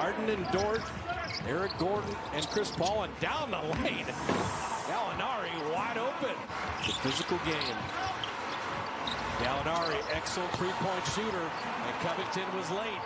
Harden and Dort, Eric Gordon and Chris Paul, and down the lane. Gallinari wide open. The physical game. Gallinari, excellent three-point shooter, and Covington was late.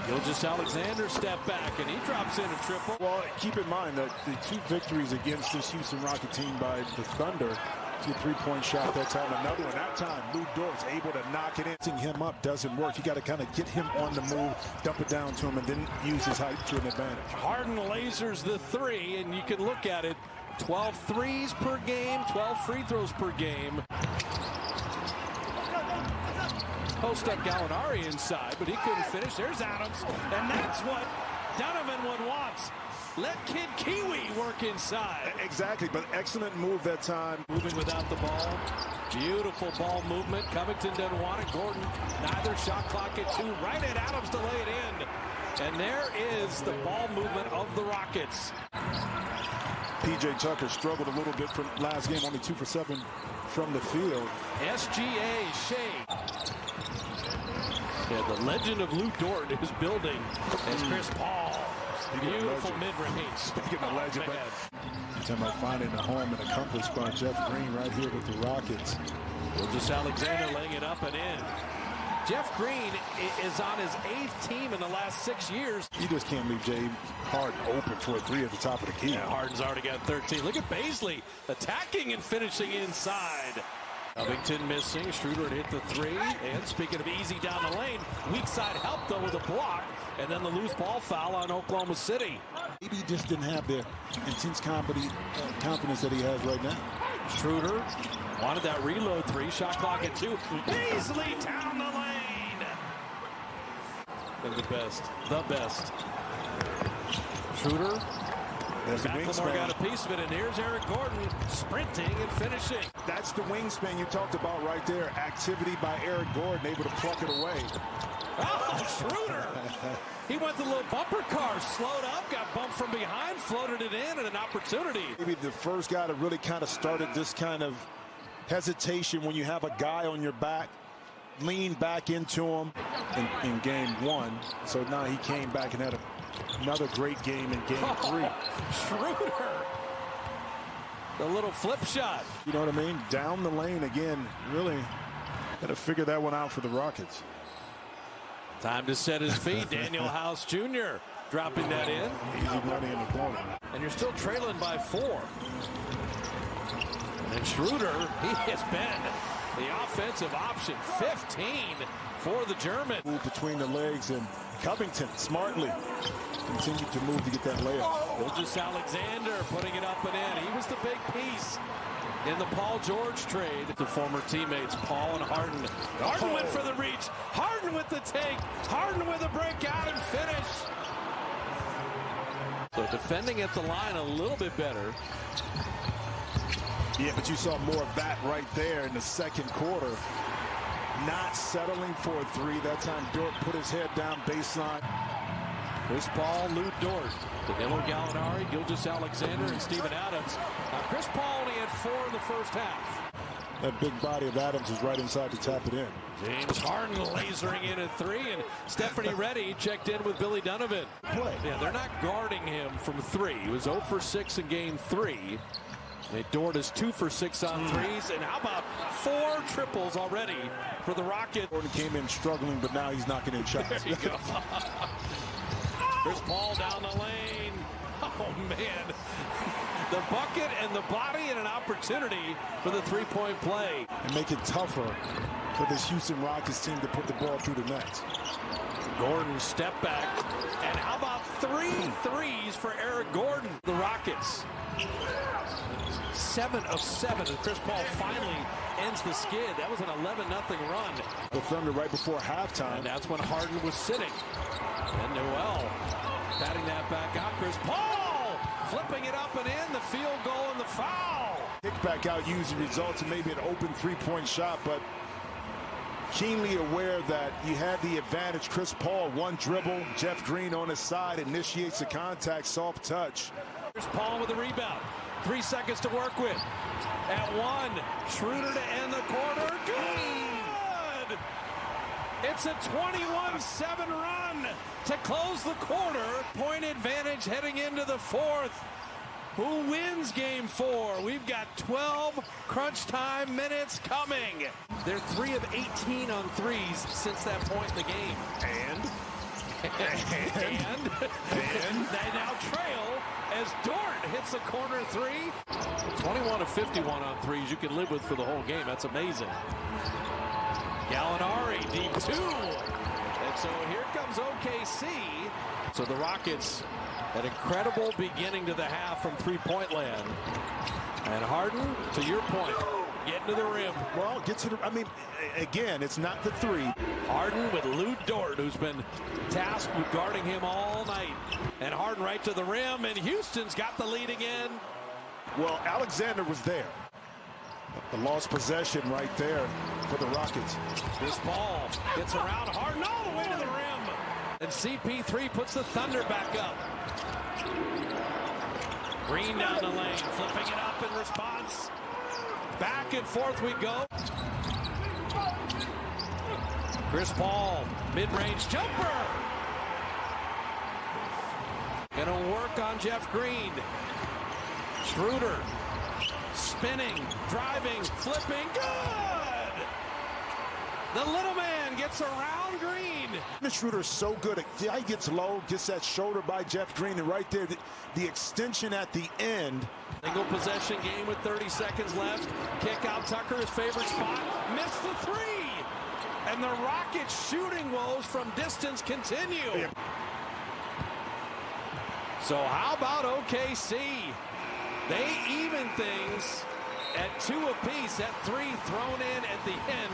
Gilgeous-Alexander step back, and he drops in a triple. Well, keep in mind that the 2 victories against this Houston Rocket team by the Thunder, to a three-point shot that time, another one. That time, Lou Dort's able to knock it in. Setting him up doesn't work. You got to kind of get him on the move, dump it down to him, and then use his height to an advantage. Harden lasers the 3, and you can look at it. 12 threes per game, 12 free throws per game. Post up Gallinari inside, but he couldn't finish. There's Adams, and that's what Donovan would want. Let Kid Kiwi work inside. Exactly, but excellent move that time. Moving without the ball. Beautiful ball movement. Covington doesn't want it. Gordon, neither. Shot clock at 2. Right at Adams to lay it in. And there is the ball movement of the Rockets. P.J. Tucker struggled a little bit from last game, only 2 for 7 from the field. SGA, Shea. Yeah, the legend of Lou Dort is building as Chris Paul. Beautiful mid-range. Speaking of legend, talking about finding a home and a comfort spot. Jeff Green right here with the Rockets. Gilgeous-Alexander laying it up and in. Jeff Green is on his 8th team in the last 6 years. You just can't leave Jay Harden open for a 3 at the top of the key. Yeah, Harden's already got 13. Look at Baisley attacking and finishing inside. Covington missing. Schroeder hit the 3. And speaking of easy down the lane, weak side help though with a block. And then the loose ball foul on Oklahoma City. Maybe he just didn't have the intense confidence that he has right now. Schroeder wanted that reload 3. Shot clock at 2. Baisley down the lane. They're the best. The best. Schroeder. McLemore got a piece of it, and here's Eric Gordon sprinting and finishing. That's the wingspan you talked about right there. Activity by Eric Gordon, able to pluck it away. Oh, Schroeder! He went the little bumper car, slowed up, got bumped from behind, floated it in, and an opportunity. Maybe the first guy to really kind of started this kind of hesitation when you have a guy on your back, lean back into him in game 1. So now he came back and had another great game in game 3. Schroeder! The little flip shot. You know what I mean? Down the lane again. Really got to figure that one out for the Rockets. Time to set his feet. Daniel House Jr. dropping that in. Easy money in the corner. And you're still trailing by 4. And Schroeder, he has been the offensive option. 15 for the German. Move between the legs, and Covington smartly continued to move to get that layup. Gilgeous-Alexander putting it up and in. He was the big piece in the Paul George trade. The former teammates, Paul and Harden. Harden went for the reach. Harden with the take. Harden with a breakout and finish. So defending at the line a little bit better. Yeah, but you saw more of that right there in the second quarter. Not settling for a 3. That time Dort put his head down baseline. Chris Paul, Lou Dort, Danilo Gallinari, Gilgeous-Alexander, and Steven Adams. Chris Paul only had 4 in the first half. That big body of Adams is right inside to tap it in. James Harden lasering in at 3, and Stephanie Reddy checked in with Billy Donovan. Yeah, they're not guarding him from 3. He was 0 for 6 in game 3. Dort is 2 for 6 on 3s, and how about 4 triples already for the Rockets? Gordon came in struggling, but now he's knocking in shots. There you go. Chris Paul down the lane. Oh, man. The bucket and the body and an opportunity for the three-point play. And make it tougher for this Houston Rockets team to put the ball through the net. Gordon step back. And how about 3 threes for Eric Gordon? The Rockets. 7 of 7. And Chris Paul finally ends the skid. That was an 11-0 run. The Thunder right before halftime. And that's when Harden was sitting. And Noel batting that back out. Chris Paul flipping it up and in. The field goal and the foul. Kick back out using results and maybe an open 3-point shot, but keenly aware that you had the advantage. Chris Paul, 1 dribble. Jeff Green on his side initiates the contact, soft touch. Chris Paul with the rebound. 3 seconds to work with. At 1, Schroeder to end the quarter. Good! It's a 21-7 run to close the quarter. Point advantage heading into the fourth. Who wins game 4? We've got 12 crunch time minutes coming. They're 3 of 18 on threes since that point in the game. And they now trail as Dort hits a corner 3. 21 of 51 on threes you can live with for the whole game. That's amazing. Gallinari, deep 2. And so here comes OKC. So the Rockets, an incredible beginning to the half from three-point land. And Harden, to your point, getting to the rim. Well, get to the, I mean, again, it's not the 3. Harden with Lou Dort, who's been tasked with guarding him all night. And Harden right to the rim, and Houston's got the lead again. Well, Alexander was there. The lost possession right there for the Rockets. This ball gets around Harden all the way to the rim. And CP3 puts the Thunder back up. Green down the lane, flipping it up in response. Back and forth we go. Chris Paul, mid-range jumper. Gonna work on Jeff Green. Schroeder, spinning, driving, flipping, good! The little man gets around Green. The Schroeder's so good. He gets low, gets that shoulder by Jeff Green, and right there, the extension at the end. Single possession game with 30 seconds left. Kick out Tucker, his favorite spot. Missed the 3. And the Rockets' shooting woes from distance continue. Yeah. So how about OKC? They even things at 2 apiece. That 3 thrown in at the end